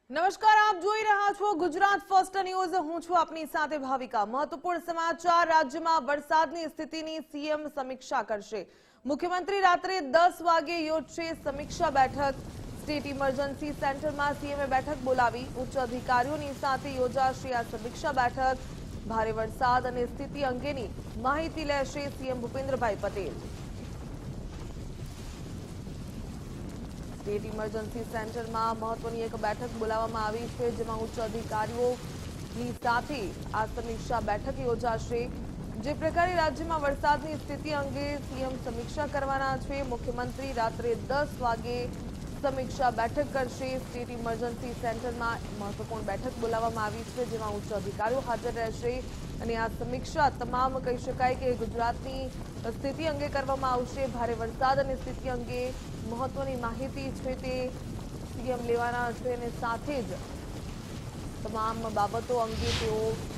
નમસ્કાર, આપ જોઈ રહ્યા છો ગુજરાત ફર્સ્ટ ન્યૂઝ। હું છું આપની સાથે ભાવિકા। મહત્વપૂર્ણ સમાચાર। રાજ્યમાં વરસાદની સ્થિતિની સીએમ સમીક્ષા કરશે। મુખ્યમંત્રી રાત્રે 10 વાગે યોજશે સમીક્ષા બેઠક। સ્ટેટ ઇમરજન્સી સેન્ટરમાં સીએમએ બેઠક બોલાવી। ઉચ્ચ અધિકારીઓની સાથે યોજાશે આ સમીક્ષા બેઠક। ભારે વરસાદ અને સ્થિતિ અંગેની માહિતી લેશે CM Bhupendrabhai Patel. State emergency સેન્ટરમાં મહત્વની એક બેઠક બોલાવવામાં આવી છે, જેમાં ઉચ્ચ અધિકારીઓની સાથે આ સમીક્ષા બેઠક યોજાશે। જે પ્રકારે રાજ્યમાં વરસાદની સ્થિતિ અંગે સીએમ સમીક્ષા કરવાના છે। મુખ્યમંત્રી રાત્રે 10 વાગે સમીક્ષા બેઠક કરશે। સ્ટેટ ઇમરજન્સી સેન્ટરમાં મહત્વપૂર્ણ બેઠક બોલાવવામાં આવી છે, જેમાં ઉચ્ચ અધિકારીઓ હાજર રહેશે અને આ સમીક્ષા તમામ કહી શકાય કે ગુજરાતની સ્થિતિ અંગે કરવામાં આવશે। ભારે વરસાદ અને સ્થિતિ અંગે મહત્વની માહિતી છે તે સીએમ લેવાના છે અને સાથે જ તમામ બાબતો અંગે તેઓ